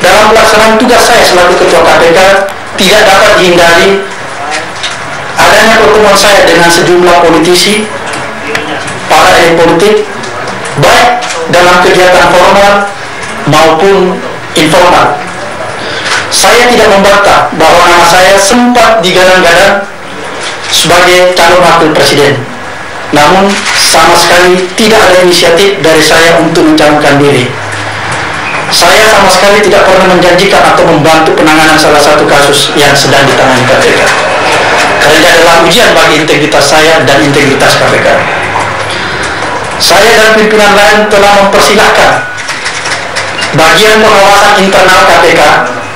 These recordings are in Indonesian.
dalam pelaksanaan tugas saya selaku Ketua KPK tidak dapat dihindari adanya pertemuan saya dengan sejumlah politisi, para elit politik, baik dalam kegiatan formal maupun informal. Saya tidak membantah bahwa nama saya sempat digadang-gadang sebagai calon wakil presiden. Namun sama sekali tidak ada inisiatif dari saya untuk mencalonkan diri. Saya sama sekali tidak pernah menjanjikan atau membantu penanganan salah satu kasus yang sedang ditangani KPK. Karena ini adalah ujian bagi integritas saya dan integritas KPK. Saya dan pimpinan lain telah mempersilahkan bagian pengawasan internal KPK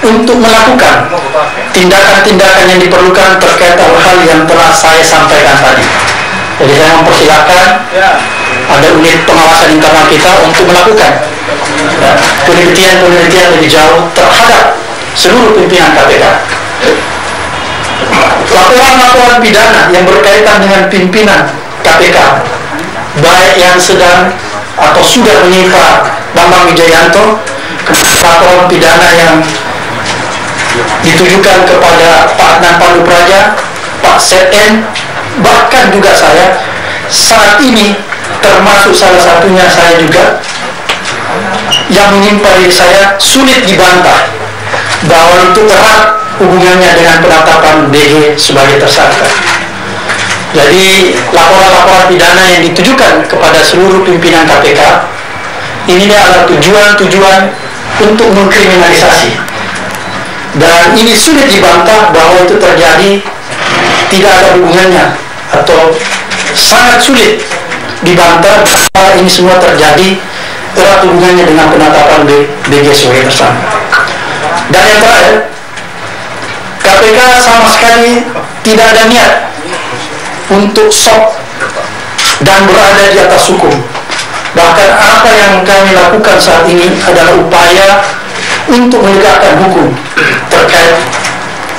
untuk melakukan tindakan-tindakan yang diperlukan terkait hal-hal yang telah saya sampaikan tadi. Jadi saya mempersilahkan ada unit pengawasan internal kita untuk melakukan penelitian lebih jauh terhadap seluruh pimpinan KPK. Laporan-laporan pidana yang berkaitan dengan pimpinan KPK, baik yang sedang atau sudah menimpa Bambang Wijayanto, laporan pidana yang ditujukan kepada Pak Adnan Pandu Praja, Pak Seten, bahkan juga saya saat ini, termasuk salah satunya saya juga, yang menimpa diri saya sulit dibantah bahwa itu erat hubungannya dengan penetapan BG sebagai tersangka. Jadi laporan-laporan pidana yang ditujukan kepada seluruh pimpinan KPK ini adalah tujuan untuk mengkriminalisasi, dan ini sulit dibantah bahwa itu terjadi, tidak ada hubungannya atau sangat sulit dibantah bahwa ini semua terjadi erat hubungannya dengan penetapan BG sebagai tersangka. Dan yang terakhir, KPK sama sekali tidak ada niat untuk sok dan berada di atas hukum. Bahkan apa yang kami lakukan saat ini adalah upaya untuk menegakkan hukum terkait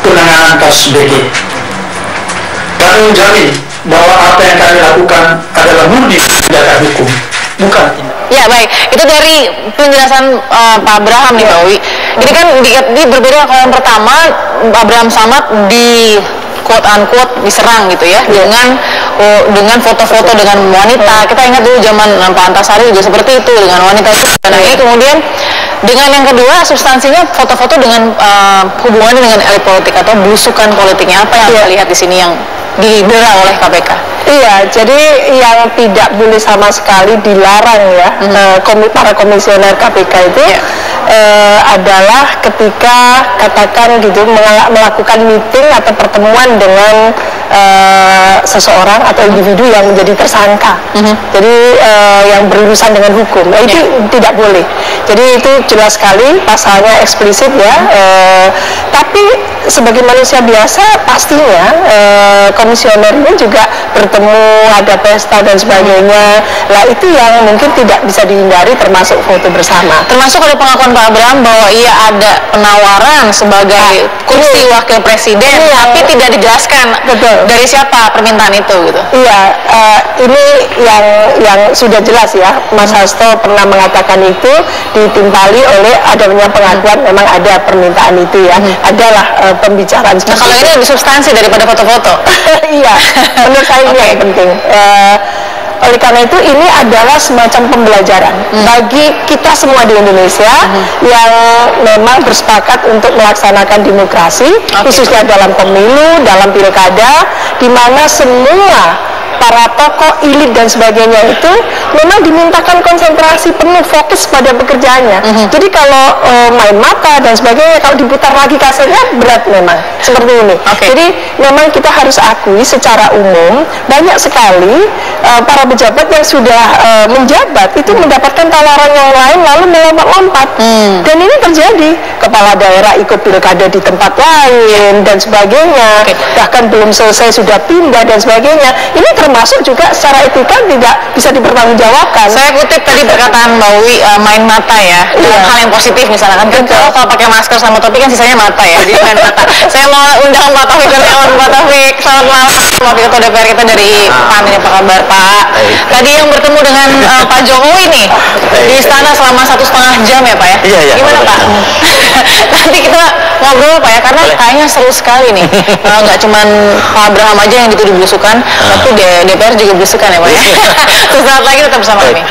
penanganan kasus BG. Kami menjamin bahwa apa yang kami lakukan adalah murni tindakan hukum, bukan tindakan. Ya baik, itu dari penjelasan Pak Abraham nih Pak Wi. Ini kan di berbeda kalau yang pertama Pak Abraham Samad di quote unquote diserang gitu ya dengan foto-foto dengan wanita. Kita ingat dulu zaman Pak Antasari juga seperti itu dengan wanita. Dan ini kemudian dengan yang kedua substansinya foto-foto dengan hubungannya dengan elit politik atau belusukan politiknya. Apa yang Anda lihat di sini yang didera oleh KPK? Iya, jadi yang tidak boleh sama sekali dilarang ya para komisioner KPK itu adalah ketika katakan gitu melakukan meeting atau pertemuan dengan seseorang atau individu yang menjadi tersangka. Jadi yang berurusan dengan hukum, itu tidak boleh. Jadi itu jelas sekali pasalnya eksplisit ya. Tapi sebagai manusia biasa pastinya komisioner ini juga bertemu, ada pesta dan sebagainya. Lah itu yang mungkin tidak bisa dihindari, termasuk foto bersama. Termasuk ada pengakuan Pak Abraham bahwa ia ada penawaran sebagai kursi wakil presiden, tapi tidak dijelaskan dari siapa permintaan itu gitu. Iya, ini yang sudah jelas ya. Mas Hasto pernah mengatakan itu ditimpali oleh adanya pengakuan memang ada permintaan itu ya. Adalah pembicaraan. Nah, kalau ini lebih substansi daripada foto-foto. Iya, menurut saya ini yang penting. Oleh karena itu ini adalah semacam pembelajaran bagi kita semua di Indonesia yang memang bersepakat untuk melaksanakan demokrasi, khususnya dalam pemilu, dalam pilkada, di mana semua para tokoh elit dan sebagainya itu memang dimintakan konsentrasi penuh, fokus pada pekerjaannya. Jadi kalau main mata dan sebagainya, kalau diputar lagi kasetnya berat memang seperti ini. Jadi memang kita harus akui secara umum banyak sekali para pejabat yang sudah menjabat itu mendapatkan tawaran yang lain lalu melompat-lompat. Dan ini terjadi, kepala daerah ikut pilkada di tempat lain dan sebagainya, bahkan belum selesai sudah pindah dan sebagainya. Ini termasuk juga secara etika tidak bisa dipertanggungjawabkan. Saya kutip tadi perkataan Mbak Wi, main mata ya, dalam hal yang positif misalnya kan kalau pakai masker sama topi kan sisanya mata ya, jadi main mata. Saya mau undang Pak Taufik Kurniawan. Pak Taufik, selamat malam. Wakil Ketua DPR kita dari PAN, ini apa kabar Pak? Tadi yang bertemu dengan Pak Jokowi nih di istana selama 1,5 jam ya Pak ya? Iya. Gimana Pak? kayaknya seru sekali nih. Nggak cuman Pak Abraham aja yang dituduh belusukan, tapi DPR juga belusukan ya Pak ya. Sesaat lagi tetap bersama kami.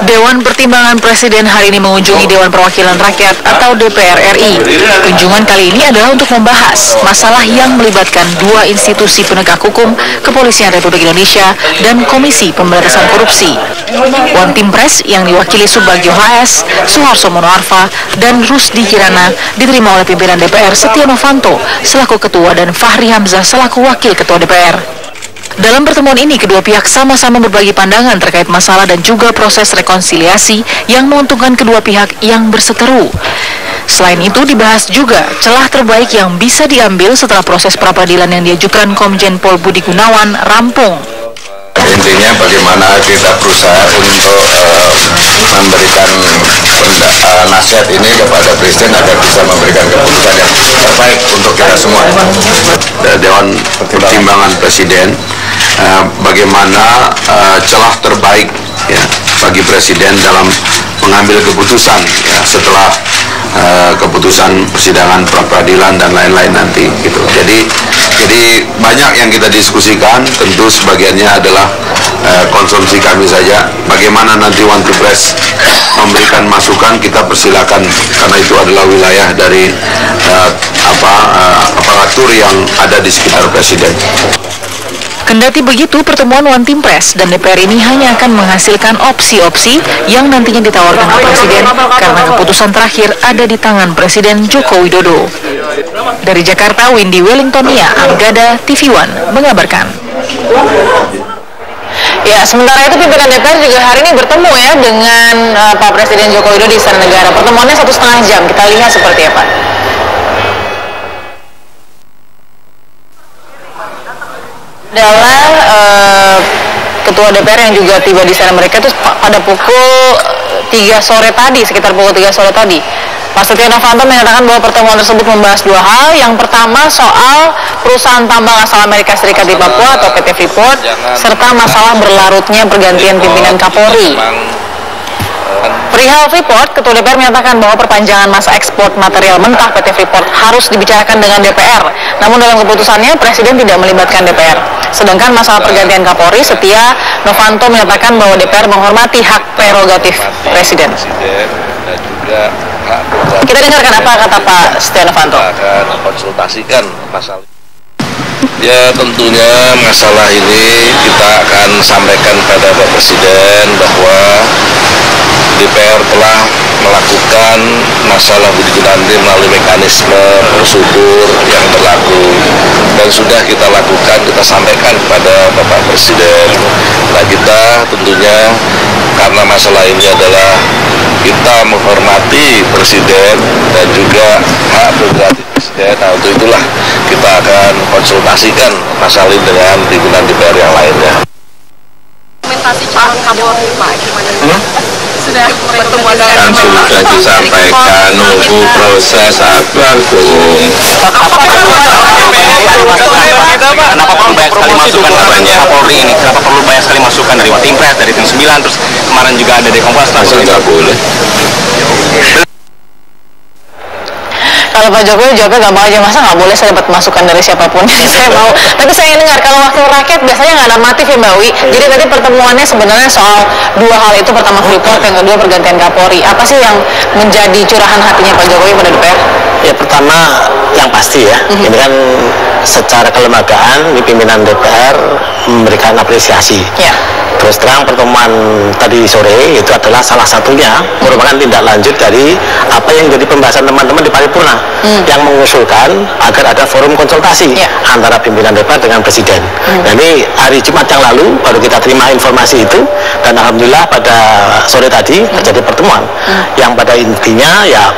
Dewan Pertimbangan Presiden hari ini mengunjungi Dewan Perwakilan Rakyat atau DPR RI. Kunjungan kali ini adalah untuk membahas masalah yang melibatkan dua institusi penegak hukum, Kepolisian Republik Indonesia dan Komisi Pemberantasan Korupsi. One Team Press yang diwakili Subagio HS, Suharto Monoarfa, dan Rusdi Kirana diterima oleh pimpinan DPR Setia Novanto selaku Ketua dan Fahri Hamzah selaku Wakil Ketua DPR. Dalam pertemuan ini, kedua pihak sama-sama berbagi pandangan terkait masalah dan juga proses rekonsiliasi yang menguntungkan kedua pihak yang berseteru. Selain itu, dibahas juga celah terbaik yang bisa diambil setelah proses pra-peradilan yang diajukan Komjen Pol Budi Gunawan rampung. Intinya bagaimana kita berusaha untuk memberikan nasihat ini kepada Presiden agar bisa memberikan keputusan yang terbaik untuk kita semua. Dewan Pertimbangan Presiden, bagaimana celah terbaik ya, bagi Presiden dalam mengambil keputusan ya, setelah keputusan persidangan pra-peradilan dan lain-lain nanti gitu. Jadi banyak yang kita diskusikan, tentu sebagiannya adalah konsumsi kami saja. Bagaimana nanti One Team Press memberikan masukan, kita persilakan karena itu adalah wilayah dari aparatur yang ada di sekitar Presiden. Kendati begitu, pertemuan One Team Press dan DPR ini hanya akan menghasilkan opsi-opsi yang nantinya ditawarkan ke Presiden karena keputusan terakhir ada di tangan Presiden Joko Widodo. Dari Jakarta, Windy Wellingtonia, Anggada, TV One mengabarkan. Ya, sementara itu pimpinan DPR juga hari ini bertemu ya dengan Pak Presiden Joko Widodo di Istana Negara. Pertemuannya 1,5 jam. Kita lihat seperti apa. Adalah Ketua DPR yang juga tiba di sana mereka itu pada pukul 3 sore tadi, sekitar pukul 3 sore tadi. Pak Setia Novanto menyatakan bahwa pertemuan tersebut membahas dua hal. Yang pertama soal perusahaan tambang asal Amerika Serikat di Papua atau PT Freeport, serta masalah berlarutnya pergantian pimpinan Kapolri. Perihal Freeport, Ketua DPR menyatakan bahwa perpanjangan masa ekspor material mentah PT Freeport harus dibicarakan dengan DPR. Namun dalam keputusannya, Presiden tidak melibatkan DPR. Sedangkan masalah pergantian Kapolri, Setia Novanto menyatakan bahwa DPR menghormati hak prerogatif Presiden. Kita dengarkan apa kata Pak Setia Novanto. Kita akan konsultasikan masalah. Ya tentunya masalah ini kita akan sampaikan pada Pak Presiden bahwa DPR telah melakukan masalah Budi Gunadi melalui mekanisme prosedur yang berlaku dan sudah kita lakukan, kita sampaikan kepada Bapak Presiden. Nah kita tentunya karena masalah ini adalah kita menghormati Presiden dan juga hak prerogatif Presiden. Nah untuk itulah kita akan konsultasikan masalah ini dengan pimpinan DPR yang lainnya. Komentasi calon Kapolri Pak, gimana? Sudah pertemuan Kan sudah disampaikan, nunggu proses apa Kenapa perlu banyak sekali masukan katanya Kapolri ini? Kenapa perlu banyak sekali masukan dari One Team Press, dari Tim 9, terus kemarin juga ada di Kompas? nggak boleh. Kalau Pak Jokowi jawabnya gampang aja, masa nggak boleh saya dapat masukan dari siapapun. Saya mau, tapi saya ingin dengar kalau wakil rakyat biasanya nggak normatif ya Mbak Wi. Jadi tadi pertemuannya sebenarnya soal dua hal itu, pertama Freeport, yang kedua pergantian Kapolri. Apa sih yang menjadi curahan hatinya Pak Jokowi pada DPR? Ya pertama yang pasti ya, ini kan secara kelembagaan di pimpinan DPR memberikan apresiasi. Ya. Terus terang pertemuan tadi sore itu adalah salah satunya merupakan tindak lanjut dari apa yang jadi pembahasan teman-teman di paripurna. yang mengusulkan agar ada forum konsultasi antara pimpinan DPR dengan Presiden. Nah, ini hari Jumat yang lalu baru kita terima informasi itu, dan alhamdulillah pada sore tadi terjadi pertemuan yang pada intinya ya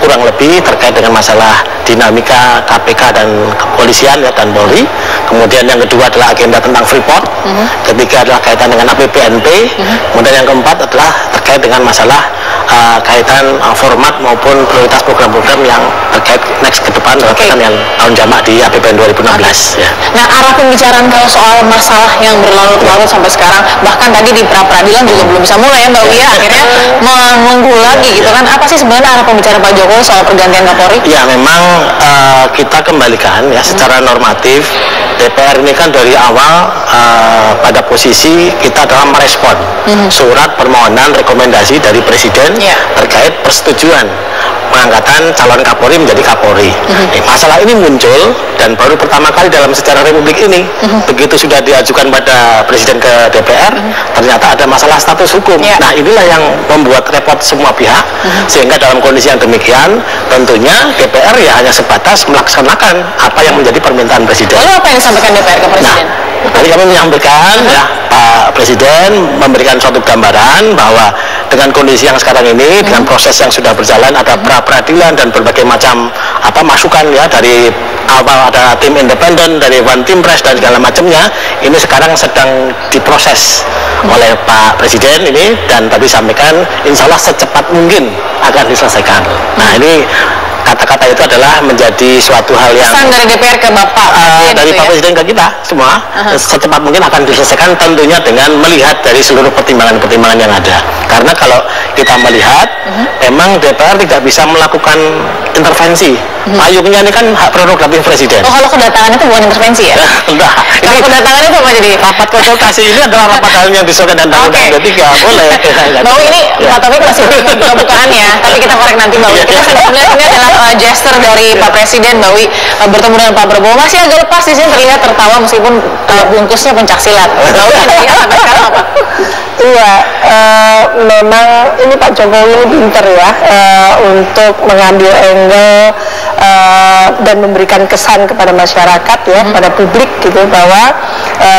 kurang lebih terkait dengan masalah dinamika KPK dan kepolisian dan Polri. Kemudian yang kedua adalah agenda tentang Freeport, ketiga adalah kaitan dengan APBNP, kemudian yang keempat adalah terkait dengan masalah kaitan format maupun prioritas program-program yang terkait next ke depan berkaitan dengan tahun jamak di APBN 2016. Ya. Nah, arah pembicaraan kalau soal masalah yang berlarut-larut sampai sekarang, bahkan tadi di pra-peradilan juga belum bisa mulai ya Mbak Wia, akhirnya menunggu lagi gitu kan. Apa sih sebenarnya arah pembicaraan Pak Jokowi soal pergantian Kapolri? Ya, memang kita kembalikan ya secara normatif. DPR ini kan dari awal pada posisi kita adalah merespon surat permohonan rekomendasi dari Presiden terkait persetujuan pengangkatan calon Kapolri menjadi Kapolri. Masalah ini muncul dan baru pertama kali dalam sejarah Republik ini. Begitu sudah diajukan pada Presiden ke DPR, ternyata ada masalah status hukum. Nah, inilah yang membuat repot semua pihak, sehingga dalam kondisi yang demikian tentunya DPR ya hanya sebatas melaksanakan apa yang menjadi permintaan Presiden. Lalu apa yang disampaikan DPR ke Presiden? Tadi kami menyampaikan ya Pak Presiden memberikan suatu gambaran bahwa dengan kondisi yang sekarang ini, dengan proses yang sudah berjalan, ada pra-peradilan dan berbagai macam masukan ya dari awal, ada tim independen dari One Team Press dan segala macamnya. Ini sekarang sedang diproses oleh Pak Presiden ini, dan tadi sampaikan insya Allah secepat mungkin akan diselesaikan. Nah, ini kata-kata itu adalah menjadi suatu hal yang pesan dari DPR ke Bapak Presiden, dari Pak Presiden ke kita semua, secepat mungkin akan diselesaikan, tentunya dengan melihat dari seluruh pertimbangan-pertimbangan yang ada. Karena kalau kita melihat memang DPR tidak bisa melakukan intervensi. Payungnya ini kan hak prerogatif Presiden. Oh, kalau kedatangan itu bukan intervensi ya? Enggak. Kalau kedatangan itu apa jadi? Rapat konsultasi ini adalah rapat hal yang disahkan dan Undang-Undang 23, boleh. Mbak Wi, ini Pak Taufik masih buka-bukaan ya, tapi kita korek nanti Mbak Wi. Kita sedang melihat ini adalah gesture dari Pak Presiden, Mbak Wi, bertemu dengan Pak Prabowo, masih agak lepas di sini, terlihat tertawa meskipun bungkusnya pencaksilat. Mbak Wi, sampai sekarang apa? Iya, memang ini Pak Jokowi ini pinter ya untuk mengambil angle dan memberikan kesan kepada masyarakat ya, pada publik gitu, bahwa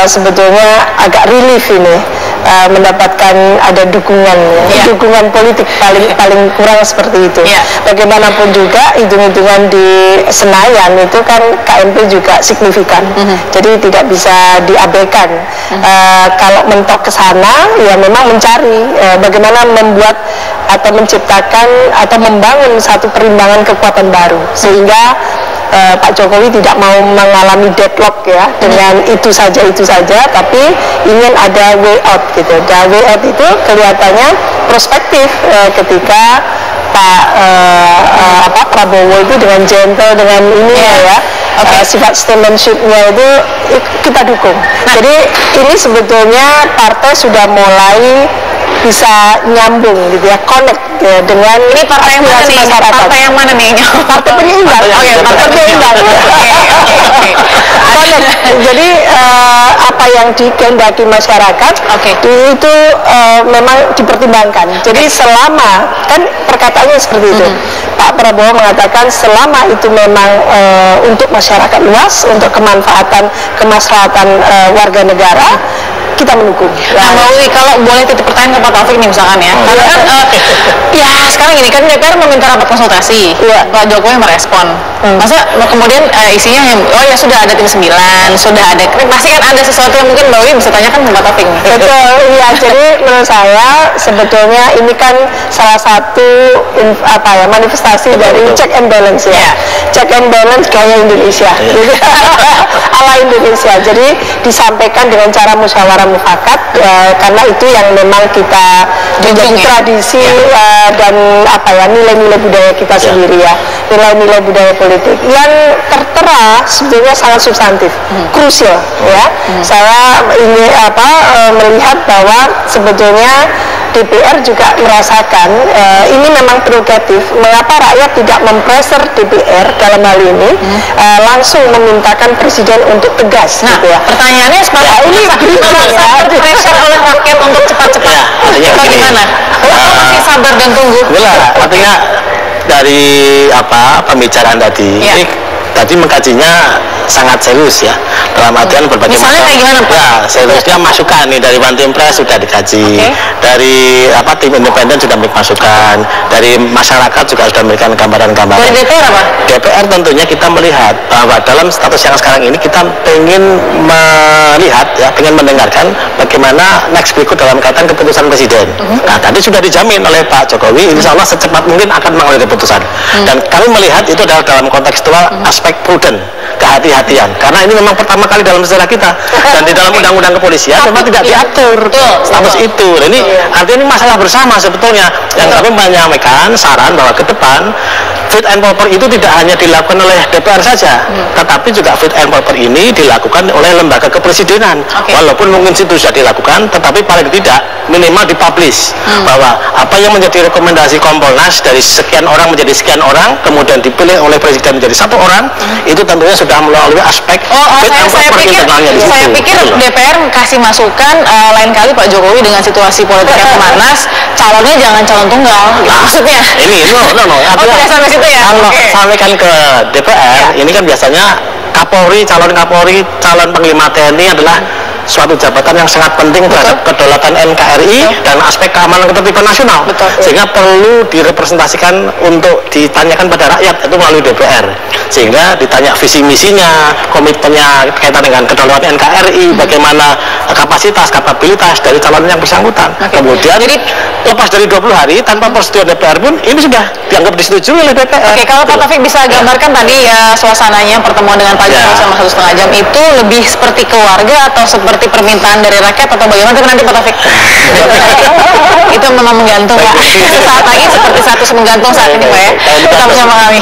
sebetulnya agak relief ini mendapatkan ada dukungan, dukungan politik paling kurang seperti itu. Bagaimanapun juga hitung-hitungan di Senayan itu kan KMP juga signifikan, jadi tidak bisa diabaikan. Kalau mentok ke sana ya memang mencari bagaimana membuat atau menciptakan atau membangun satu perimbangan kekuatan baru, sehingga Pak Jokowi tidak mau mengalami deadlock ya dengan itu saja, tapi ingin ada way out gitu. Dan way out itu kelihatannya prospektif ketika Pak Prabowo itu dengan gentle, dengan ini sifat statesmanship-nya itu kita dukung. Jadi ini sebetulnya partai sudah mulai bisa nyambung gitu ya, connect ya, dengan ini partai yang mana nih? Partai yang mana nih? Partai penyeimbang. Partai penyeimbang. Jadi apa yang dikehendaki masyarakat itu memang dipertimbangkan. Jadi selama, kan perkataannya seperti itu, Pak Prabowo mengatakan selama itu memang untuk masyarakat luas, untuk kemaslahatan warga negara, kita mendukung. Nah, Mbak Wi, kalau boleh titip pertanyaan ke Pak Taufik nih misalkan ya, karena kan ya sekarang ini kan DPR meminta rapat konsultasi, Pak Jokowi merespon, masa kemudian isinya yang ya sudah ada tim 9, sudah ada, pasti kan ada sesuatu yang mungkin Mbak Wi bisa tanyakan ke Pak Taufik. Betul, iya. Jadi menurut saya sebetulnya ini kan salah satu manifestasi dari check and balance ya, check and balance gaya Indonesia, ala Indonesia. Jadi disampaikan dengan cara musyawarah mufakat, karena itu yang memang kita menjadi tradisi dan nilai-nilai budaya kita sendiri ya, nilai-nilai budaya politik yang tertera sebetulnya sangat substantif, krusial ya. Saya ingin melihat bahwa sebetulnya DPR juga merasakan ini memang prerogatif. Mengapa rakyat tidak mempressure DPR dalam hal ini langsung memintakan Presiden untuk tegas? Nah, gitu ya. Pertanyaannya seperti ini, merasa terpressure oleh rakyat untuk cepat-cepat bagaimana? Atau masih sabar dan tunggu? Artinya dari pembicaraan tadi, ini tadi mengkajinya sangat serius ya, dalam artian berbagai Misalnya macam. kayak gimana, Pak? Ya, seriusnya masukan nih dari One Team Press sudah dikaji, dari tim independen sudah memberikan masukan, dari masyarakat juga sudah memberikan gambaran-gambaran. Dari DPR apa? DPR tentunya kita melihat bahwa dalam status yang sekarang ini kita ingin melihat ya, ingin mendengarkan bagaimana next berikut dalam kaitan keputusan Presiden. Nah, tadi sudah dijamin oleh Pak Jokowi, insya Allah secepat mungkin akan mengambil keputusan. Dan kami melihat itu adalah dalam kontekstual aspek prudent, kehati-hatian. Karena ini memang pertama kali dalam sejarah kita. Dan di dalam undang-undang kepolisian memang tidak diatur status itu. Dan ini artinya ini masalah bersama sebetulnya. Yang kami menyampaikan saran bahwa ke depan fit and proper itu tidak hanya dilakukan oleh DPR saja, tetapi juga fit and proper ini dilakukan oleh lembaga kepresidenan. Walaupun mungkin itu sudah dilakukan, tetapi paling tidak minimal dipublish bahwa apa yang menjadi rekomendasi Kompolnas dari sekian orang menjadi sekian orang, kemudian dipilih oleh Presiden menjadi satu orang, itu tentunya sudah melalui aspek fit and proper internalnya di situ. Saya pikir DPR kasih masukan lain kali Pak Jokowi dengan situasi politik yang panas, calonnya jangan calon tunggal. Maksudnya? Ini tidak sampai situ ya? Kalau sampaikan ke DPR, ini kan biasanya Kapolri, calon Panglima TNI adalah suatu jabatan yang sangat penting terhadap kedaulatan NKRI dan aspek keamanan ketertiban nasional. Sehingga perlu direpresentasikan untuk ditanyakan pada rakyat itu melalui DPR. Sehingga ditanya visi misinya, komitmennya kaitan dengan kedaulatan NKRI, bagaimana kapasitas, kapabilitas dari calon yang bersangkutan. Kemudian lepas dari 20 hari tanpa persetujuan DPR pun ini sudah dianggap disetujui oleh DPR. Kalau Pak Taufik bisa gambarkan tadi suasananya pertemuan dengan Pak Jokowi selama 1,5 jam itu lebih seperti keluarga atau seperti permintaan dari rakyat atau bagaimana? Tapi nanti Pak Taufik itu memang menggantung Pak. Saat lagi seperti status menggantung saat ini Pak ya. Tetap bersama kami.